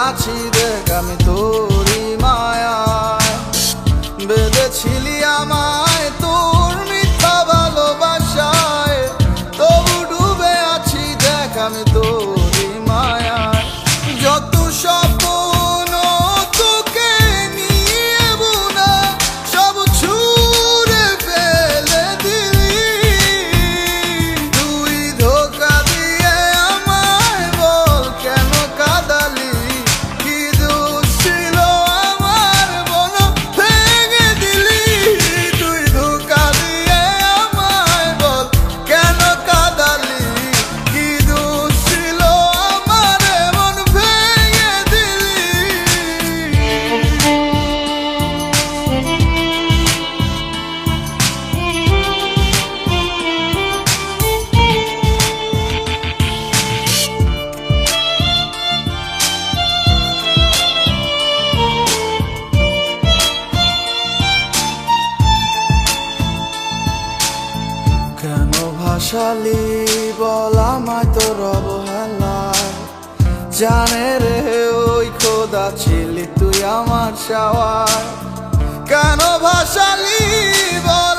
আছি দেখ আমি তোরই মায়ায়। বেঁধেছিলি আমায় তোর মিথ্যা ভালোবাসায়, তবু ডুবে আছি দেখ আমি তোরই মায়ায়। যত স্বপ্ন তোকে নিয়ে বুনা সব ছুঁড়ে ফেলে দিলি। তুই ধোঁকা দিয়ে আমায় বল কেন কাঁদালি, কি দোষ ছিল আমার মন ভেঙে দিলি। তুই ধোঁকা দিয়ে আমায় বল কেন কাঁদালি, কি দোষ ছিল আমার মন ভেঙে দিলি। কেন ভাসালি বল আমায় তোর অবহেলায়, জানে রে ওই খোদা ছিলি তুই আমার চাওয়ায়। কেন ভাসালি বল